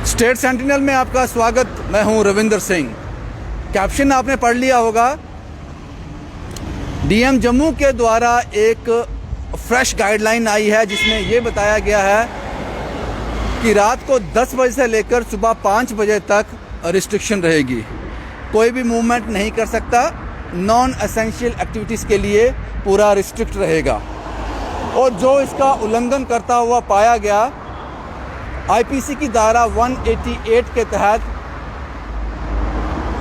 State sentinel में आपका स्वागत। मैं हूं रविंदर सिंह। कैप्शन आपने पढ़ लिया होगा। डीएम जम्मू के द्वारा एक फ्रेश गाइडलाइन आई है जिसमें ये बताया गया है कि रात को 10 बजे से लेकर सुबह 5 बजे तक रिस्ट्रिक्शन रहेगी। कोई भी मूवमेंट नहीं कर सकता। नॉन एसेंशियल एक्टिविटीज़ के लिए पूरा रिस्ट्रिक्ट रहेगा और जो इसका उल्लंघन करता हुआ पाया गया आईपीसी की धारा 188 के तहत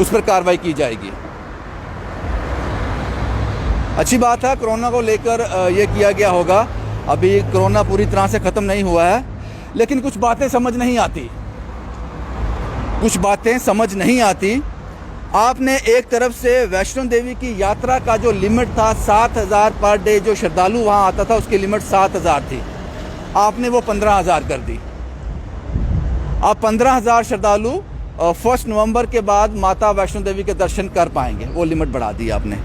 उस पर कार्रवाई की जाएगी। अच्छी बात है, कोरोना को लेकर ये किया गया होगा। अभी कोरोना पूरी तरह से ख़त्म नहीं हुआ है, लेकिन कुछ बातें समझ नहीं आती। आपने एक तरफ से वैष्णो देवी की यात्रा का जो लिमिट था 7,000 पर डे, जो श्रद्धालु वहाँ आता था उसकी लिमिट 7,000 थी, आपने वो 15,000 कर दी। आप 15,000 श्रद्धालु 1 नवंबर के बाद माता वैष्णो देवी के दर्शन कर पाएंगे। वो लिमिट बढ़ा दी आपने।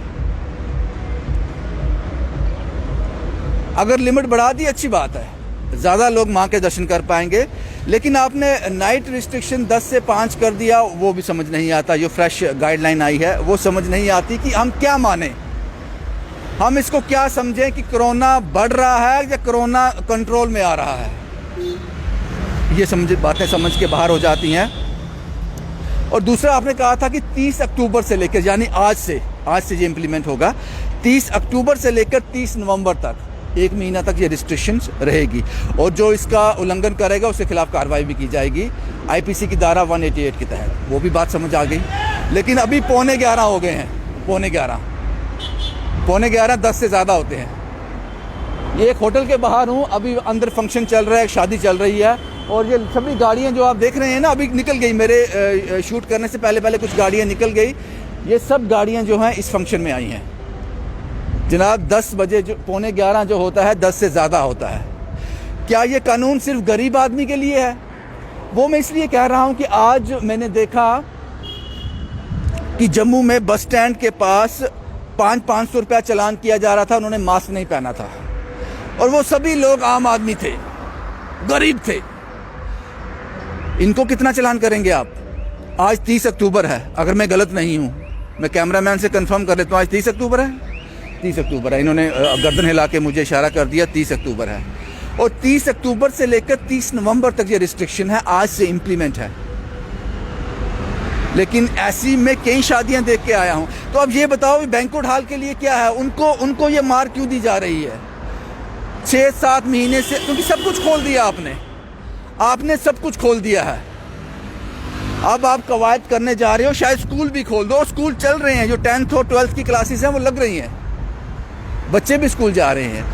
अगर लिमिट बढ़ा दी अच्छी बात है, ज़्यादा लोग माँ के दर्शन कर पाएंगे, लेकिन आपने नाइट रिस्ट्रिक्शन 10 से 5 कर दिया, वो भी समझ नहीं आता। जो फ्रेश गाइडलाइन आई है वो समझ नहीं आती कि हम क्या माने, हम इसको क्या समझें कि कोरोना बढ़ रहा है या कोरोना कंट्रोल में आ रहा है। ये बातें समझ के बाहर हो जाती हैं। और दूसरा आपने कहा था कि 30 अक्टूबर से लेकर, यानी आज से ये इम्प्लीमेंट होगा, 30 अक्टूबर से लेकर 30 नवंबर तक 1 महीना तक ये रिस्ट्रिक्शंस रहेगी और जो इसका उल्लंघन करेगा उसके खिलाफ कार्रवाई भी की जाएगी आईपीसी की धारा 188 के तहत। वो भी बात समझ आ गई। लेकिन अभी 11:15 हो गए हैं। 11:15 10 से ज़्यादा होते हैं। ये एक होटल के बाहर हूँ, अभी अंदर फंक्शन चल रहा है, शादी चल रही है और ये सभी गाड़ियाँ जो आप देख रहे हैं ना, अभी निकल गई। मेरे शूट करने से पहले कुछ गाड़ियाँ निकल गई। ये सब गाड़ियाँ जो हैं इस फंक्शन में आई हैं। जनाब 10 बजे जो 11:15 जो होता है 10 से ज़्यादा होता है। क्या ये कानून सिर्फ गरीब आदमी के लिए है? वो मैं इसलिए कह रहा हूँ कि आज मैंने देखा कि जम्मू में बस स्टैंड के पास 500 रुपया चालान किया जा रहा था। उन्होंने मास्क नहीं पहना था और वो सभी लोग आम आदमी थे, गरीब थे। इनको कितना चालान करेंगे आप? आज 30 अक्टूबर है, अगर मैं गलत नहीं हूँ, मैं कैमरामैन से कंफर्म कर लेता हूँ। आज 30 अक्टूबर है। 30 अक्टूबर है। इन्होंने गर्दन हिला के मुझे इशारा कर दिया 30 अक्टूबर है। और 30 अक्टूबर से लेकर 30 नवंबर तक ये रिस्ट्रिक्शन है, आज से इम्प्लीमेंट है। लेकिन ऐसी मैं कई शादियां देख के आया हूं। तो अब ये बताओ बैंक्वेट हॉल के लिए क्या है? उनको ये मार क्यों दी जा रही है 6-7 महीने से? क्योंकि सब कुछ खोल दिया आपने सब कुछ खोल दिया है। अब आप कवायद करने जा रहे हो, शायद स्कूल भी खोल दो। स्कूल चल रहे हैं, जो 10th और 12th की क्लासेस हैं वो लग रही हैं, बच्चे भी स्कूल जा रहे हैं।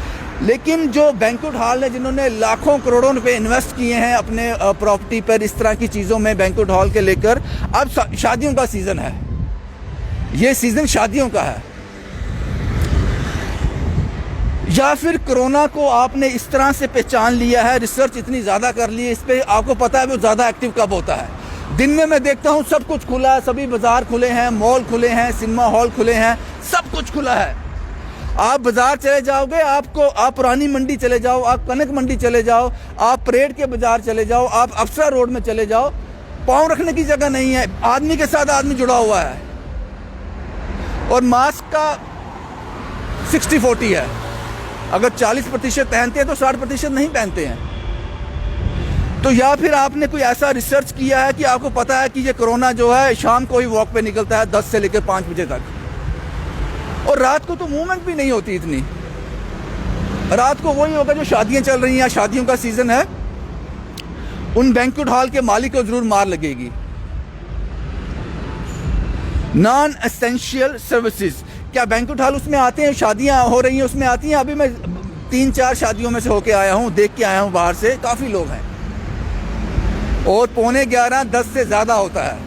लेकिन जो बैंक्वेट हॉल है, जिन्होंने लाखों करोड़ों रुपए इन्वेस्ट किए हैं अपने प्रॉपर्टी पर, इस तरह की चीज़ों में, बैंक्वेट हॉल के लेकर, अब शादियों का सीज़न है। ये सीज़न शादियों का है। या फिर कोरोना को आपने इस तरह से पहचान लिया है, रिसर्च इतनी ज़्यादा कर ली है इस पर, आपको पता है वो ज़्यादा एक्टिव कब होता है। दिन में मैं देखता हूँ सब कुछ खुला है, सभी बाज़ार खुले हैं, मॉल खुले हैं, सिनेमा हॉल खुले हैं, सब कुछ खुला है। आप बाज़ार चले जाओगे, आप पुरानी मंडी चले जाओ, आप कनक मंडी चले जाओ, आप परेड के बाज़ार चले जाओ, आप अफसरा रोड में चले जाओ, पाँव रखने की जगह नहीं है। आदमी के साथ आदमी जुड़ा हुआ है। और मास्क का 60-40 है। अगर 40% पहनते हैं तो 60% नहीं पहनते हैं। तो या फिर आपने कोई ऐसा रिसर्च किया है कि आपको पता है कि ये कोरोना जो है शाम को ही वॉक पे निकलता है 10 से लेकर 5 बजे तक, और रात को तो मूवमेंट भी नहीं होती इतनी। रात को वही होगा जो शादियां चल रही हैं, शादियों का सीजन है, उन बैंक्वेट हॉल के मालिक को जरूर मार लगेगी। नॉन एसेंशियल सर्विसेज, क्या बैंक्वेट हॉल उसमें आते हैं? शादियां हो रही हैं उसमें आती हैं? अभी मैं 3-4 शादियों में से होके आया हूं, देख के आया हूं बाहर से, काफ़ी लोग हैं। और 11:15 10 से ज़्यादा होता है।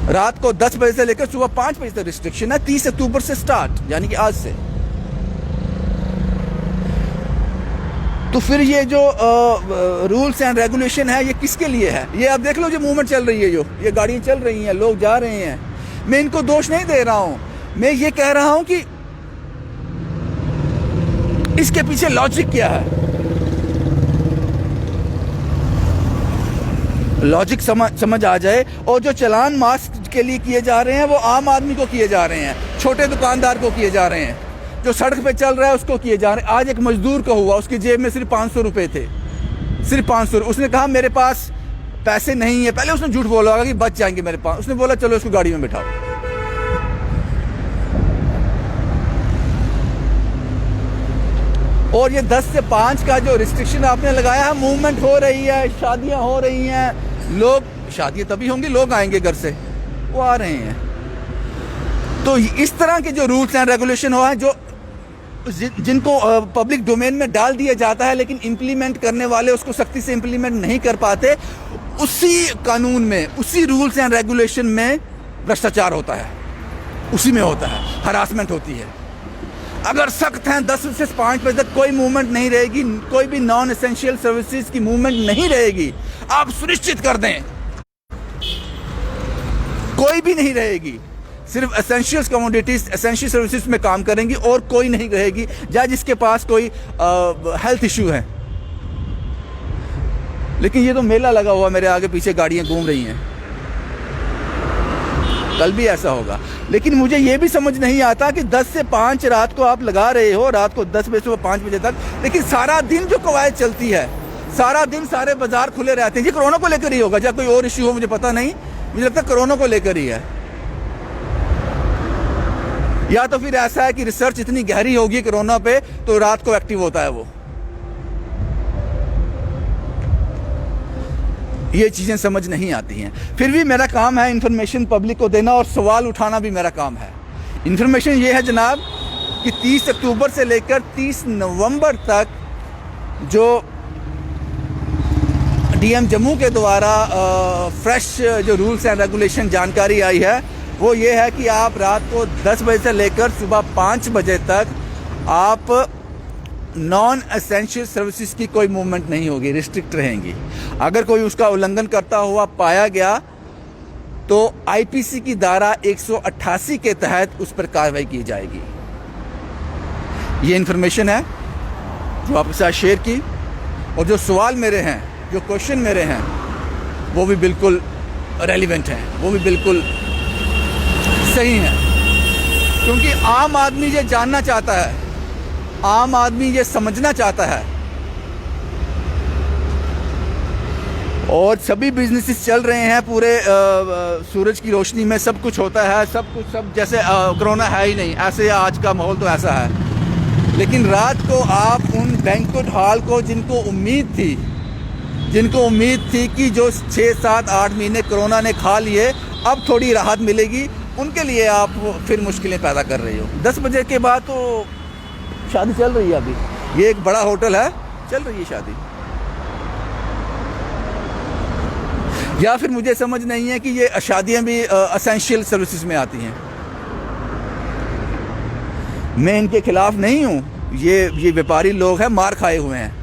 रात को 10 बजे से लेकर सुबह 5 बजे तक रिस्ट्रिक्शन है। 30 अक्टूबर से स्टार्ट, यानी कि आज से। तो फिर ये जो रूल्स एंड रेगुलेशन है ये किसके लिए है? ये आप देख लो, जो मूवमेंट चल रही है, जो ये गाड़ियाँ चल रही हैं, लोग जा रहे हैं। मैं इनको दोष नहीं दे रहा हूं, मैं ये कह रहा हूं कि इसके पीछे लॉजिक क्या है। लॉजिक समझ आ जाए। और जो चालान मास्क के लिए किए जा रहे हैं वो आम आदमी को किए जा रहे हैं, छोटे दुकानदार को किए जा रहे हैं, जो सड़क पे चल रहा है उसको किए जा रहे हैं। आज एक मजदूर को हुआ, उसकी जेब में सिर्फ 500 रुपये थे, सिर्फ 500। उसने कहा मेरे पास पैसे नहीं है, पहले उसने झूठ बोला होगा कि बच जाएंगे मेरे पास। उसने बोला चलो इसको गाड़ी में बिठाओ। और ये 10 से 5 का जो रिस्ट्रिक्शन आपने लगाया है, मूवमेंट हो रही है, शादियां हो रही हैं, लोग, शादियां तभी होंगी लोग आएंगे घर से, वो आ रहे हैं। तो इस तरह के जो रूल्स एंड रेगुलेशन हुआ है, जो जिनको पब्लिक डोमेन में डाल दिया जाता है लेकिन इम्प्लीमेंट करने वाले उसको सख्ती से इम्प्लीमेंट नहीं कर पाते, उसी कानून में, उसी रूल्स एंड रेगुलेशन में भ्रष्टाचार होता है, उसी में होता है, हरासमेंट होती है। अगर सख्त हैं 10 से 5 बजे तक कोई मूवमेंट नहीं रहेगी, कोई भी नॉन एसेंशियल सर्विसेज की मूवमेंट नहीं रहेगी, आप सुनिश्चित कर दें कोई भी नहीं रहेगी, सिर्फ एसेंशियल कमोडिटीज, एसेंशियल सर्विसेज में काम करेंगी और कोई नहीं रहेगी, या जिसके पास कोई हेल्थ इश्यू है। लेकिन ये तो मेला लगा हुआ, मेरे आगे पीछे गाड़ियां घूम रही हैं, कल भी ऐसा होगा। लेकिन मुझे ये भी समझ नहीं आता कि 10 से 5 रात को आप लगा रहे हो, रात को 10 बजे से 5 बजे तक, लेकिन सारा दिन जो कवायद चलती है, सारा दिन सारे बाजार खुले रहते हैं। ये कोरोना को लेकर ही होगा, या कोई और इश्यू हो मुझे पता नहीं, मुझे लगता है कोरोना को लेकर ही है। या तो फिर ऐसा है कि रिसर्च इतनी गहरी होगी कोरोना पे तो रात को एक्टिव होता है वो। ये चीजें समझ नहीं आती हैं। फिर भी मेरा काम है इंफॉर्मेशन पब्लिक को देना और सवाल उठाना भी मेरा काम है। इंफॉर्मेशन ये है जनाब कि 30 अक्टूबर से लेकर 30 नवंबर तक जो डीएम जम्मू के द्वारा फ्रेश जो रूल्स एंड रेगुलेशन जानकारी आई है वो ये है कि आप रात को 10 बजे से लेकर सुबह 5 बजे तक आप नॉन एसेंशियल सर्विसेज की कोई मूवमेंट नहीं होगी, रिस्ट्रिक्ट रहेंगी। अगर कोई उसका उल्लंघन करता हुआ पाया गया तो आईपीसी की धारा 188 के तहत उस पर कार्रवाई की जाएगी। ये इन्फॉर्मेशन है जो आपके साथ शेयर की, और जो सवाल मेरे हैं, जो क्वेश्चन मेरे हैं, वो भी बिल्कुल रेलिवेंट हैं, वो भी बिल्कुल सही हैं, क्योंकि आम आदमी ये जानना चाहता है, आम आदमी ये समझना चाहता है। और सभी बिजनेसेस चल रहे हैं पूरे सूरज की रोशनी में, सब कुछ होता है, सब कुछ, सब जैसे कोरोना है ही नहीं, ऐसे आज का माहौल तो ऐसा है। लेकिन रात को आप उन बैंक्वेट हॉल को जिनको उम्मीद थी कि जो 6, 7, 8 महीने कोरोना ने खा लिए अब थोड़ी राहत मिलेगी, उनके लिए आप फिर मुश्किलें पैदा कर रही हो। 10 बजे के बाद तो शादी चल रही है, अभी ये एक बड़ा होटल है, चल रही है शादी। या फिर मुझे समझ नहीं है कि ये शादियां भी एसेंशियल सर्विसेज में आती हैं। मैं इनके खिलाफ नहीं हूँ, ये व्यापारी लोग हैं, मार खाए हुए हैं,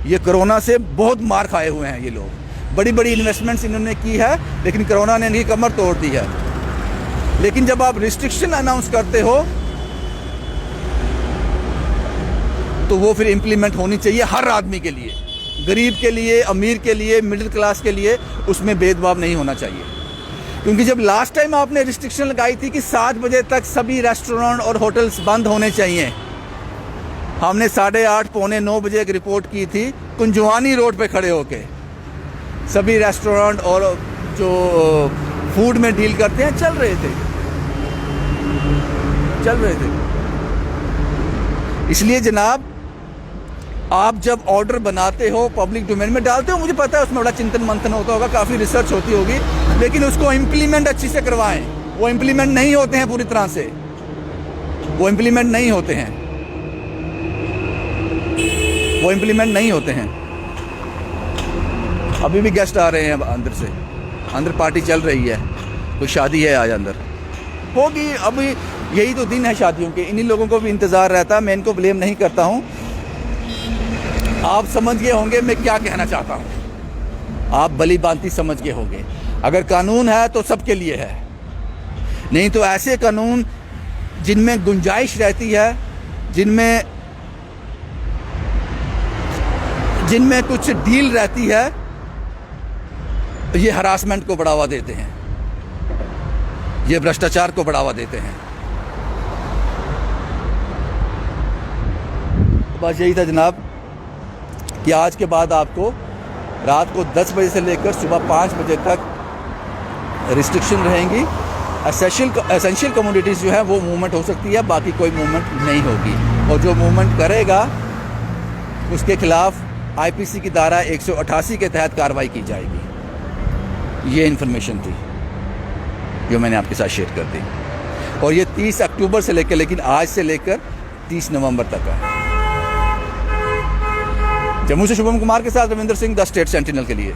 ये कोरोना से बहुत मार खाए हुए हैं। ये लोग बड़ी बड़ी इन्वेस्टमेंट्स इन्होंने की है, लेकिन कोरोना ने इनकी कमर तोड़ दी है। लेकिन जब आप रिस्ट्रिक्शन अनाउंस करते हो तो वो फिर इम्प्लीमेंट होनी चाहिए हर आदमी के लिए, गरीब के लिए, अमीर के लिए, मिडिल क्लास के लिए, उसमें भेदभाव नहीं होना चाहिए। क्योंकि जब लास्ट टाइम आपने रिस्ट्रिक्शन लगाई थी कि 7 बजे तक सभी रेस्टोरेंट और होटल्स बंद होने चाहिए, हमने 8:30 पौने 9 बजे एक रिपोर्ट की थी, कुंजवानी रोड पे खड़े होके सभी रेस्टोरेंट और जो फूड में डील करते हैं चल रहे थे। इसलिए जनाब, आप जब ऑर्डर बनाते हो, पब्लिक डोमेन में डालते हो, मुझे पता है उसमें बड़ा चिंतन मंथन होता होगा, काफ़ी रिसर्च होती होगी, लेकिन उसको इम्प्लीमेंट अच्छी से करवाएं। वो इम्प्लीमेंट नहीं होते हैं पूरी तरह से, वो इम्प्लीमेंट नहीं होते हैं। अभी भी गेस्ट आ रहे हैं अंदर से, अंदर पार्टी चल रही है, कोई शादी है आज अंदर, होगी। अभी यही तो दिन है शादियों के, इन्हीं लोगों को भी इंतज़ार रहता है, मैं इनको ब्लेम नहीं करता हूँ। आप समझ गए होंगे मैं क्या कहना चाहता हूँ, आप भली भांति समझ गए होंगे। अगर कानून है तो सबके लिए है, नहीं तो ऐसे कानून जिनमें गुंजाइश रहती है, जिनमें कुछ डील रहती है, ये हरासमेंट को बढ़ावा देते हैं, ये भ्रष्टाचार को बढ़ावा देते हैं। बस यही था जनाब कि आज के बाद आपको रात को 10 बजे से लेकर सुबह 5 बजे तक रिस्ट्रिक्शन रहेंगी। एसेंशियल कमोडिटीज़ जो है वो मूवमेंट हो सकती है, बाकी कोई मूवमेंट नहीं होगी। और जो मूवमेंट करेगा उसके खिलाफ आईपीसी की धारा 188 के तहत कार्रवाई की जाएगी। ये इन्फॉर्मेशन थी जो मैंने आपके साथ शेयर कर दी। और ये 30 अक्टूबर से लेकर, लेकिन आज से लेकर 30 नवंबर तक है। जम्मू से शुभम कुमार के साथ Ravindra Singh, the state sentinel के लिए।